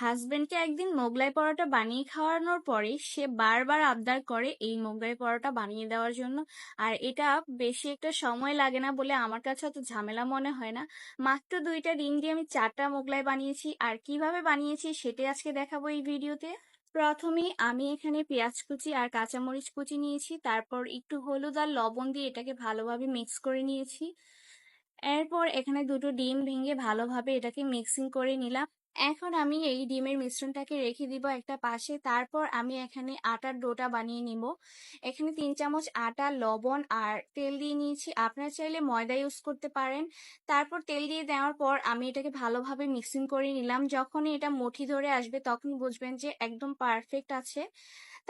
হাজবেন্ডকে একদিন মোগলাই পরোটা বানিয়ে খাওয়ানোর পরে সে বারবার আবদার করে এই মোগলাই পরোটা বানিয়ে দেওয়ার জন্য। আর এটা বেশি একটা সময় লাগে না বলে আমার কাছে অত ঝামেলা মনে হয় না। মাত্র 2টা ডিম দিয়ে আমি 4টা মোগলাই বানিয়েছি। আর কিভাবে বানিয়েছি সেটাই আজকে দেখাবো এই ভিডিওতে। প্রথমেই আমি এখানে পেঁয়াজ কুচি আর কাঁচামরিচ কুচি নিয়েছি, তারপর একটু হলুদ আর লবণ দিয়ে এটাকে ভালোভাবে মিক্স করে নিয়েছি। এরপর এখানে 2টো ডিম ভেঙে ভালোভাবে এটাকে মিক্সিং করে নিলাম। এখন আমি এই ডিমের মিশ্রণটাকে রেখে দিব একটা পাশে। তারপর আমি এখানে আটার ডোটা বানিয়ে নিব। এখানে 3 চামচ আটা, লবণ আর তেল দিয়ে নিয়েছি। আপনারা চাইলে ময়দা ইউজ করতে পারেন। তারপর তেল দিয়ে দেওয়ার পর আমি এটাকে ভালোভাবে মিক্সিং করে নিলাম। যখনই এটা মুঠি ধরে আসবে তখন বুঝবেন যে একদম পারফেক্ট আছে।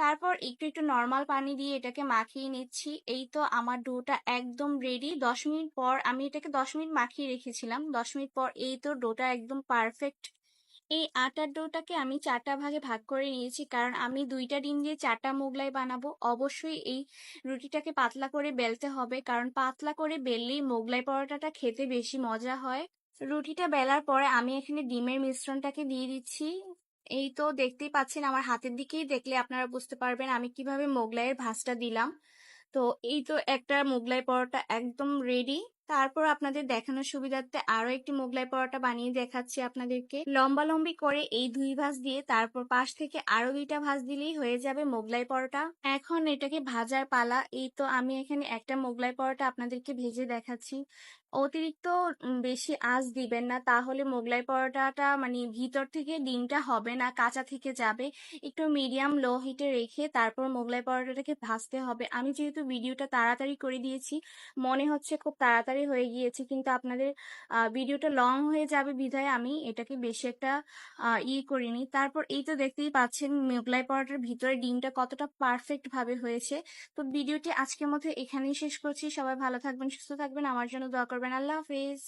তারপর একটু একটু নর্মাল পানি দিয়ে এটাকে মাখিয়ে নিচ্ছি। এই তো আমার ডোটা একদম রেডি। 10 মিনিট পর আমি এটাকে 10 মিনিট মাখিয়ে রেখেছিলাম। 10 মিনিট পর এই তো ডোটা একদম পারফেক্ট। এই আটার ডোটাকে আমি 4টা ভাগে ভাগ করে নিয়েছি, কারণ আমি 2টা ডিম দিয়ে 4টা মোগলাই বানাবো। অবশ্যই এই রুটিটাকে পাতলা করে বেলতে হবে, কারণ পাতলা করে বেললেই মোগলাই পরোটাটা খেতে বেশি মজা হয়। রুটিটা বেলার পরে আমি এখানে ডিমের মিশ্রণটাকে দিয়ে দিচ্ছি। এই তো দেখতেই পাচ্ছেন, আমার হাতের দিকেই দেখলে আপনারা বুঝতে পারবেন আমি কিভাবে মোগলাইয়ের ভাঁজটা দিলাম। তো এই তো একটা মোগলাই পরোটা একদম রেডি। তারপর আপনাদের দেখানোর সুবিধার্থে আরো একটি মোগলাই পরোটা বানিয়ে দেখাচ্ছি আপনাদেরকে। লম্বা লম্বি করে এই 2 ভাঁজ দিয়ে তারপর পাশ থেকে আরো 2টা ভাঁজ দিলেই হয়ে যাবে মোগলাই পরোটা। এখন এটাকে ভাজার পালা। এই তো আমি এখানে একটা মোগলাই পরোটা আপনাদেরকে ভেজে দেখাচ্ছি। অতিরিক্ত বেশি আঁচ দিবেন না, তাহলে মোগলাই পরোটাটা মানে ভিতর থেকে ডিমটা হবে না, কাঁচা থেকে যাবে। একটু মিডিয়াম লো হিটে রেখে তারপর মোগলাই পরোটাটাকে ভাজতে হবে। আমি যেহেতু ভিডিওটা তাড়াতাড়ি করে দিয়েছি, মনে হচ্ছে খুব তাড়াতাড়ি হয়ে গিয়েছে, কিন্তু আপনাদের ভিডিওটা লং হয়ে যাবে বিধায় আমি এটাকে বেশি একটা করিনি। তারপর এই তো দেখতেই পাচ্ছেন মোগলাই পরোটার ভিতরে ডিমটা কতটা পারফেক্ট ভাবে হয়েছে। তো ভিডিওটি আজকের মতো এখানেই শেষ করছি। সবাই ভালো থাকবেন, সুস্থ থাকবেন, আমার জন্য দোয়া করবেন। আল্লাহ হাফেজ।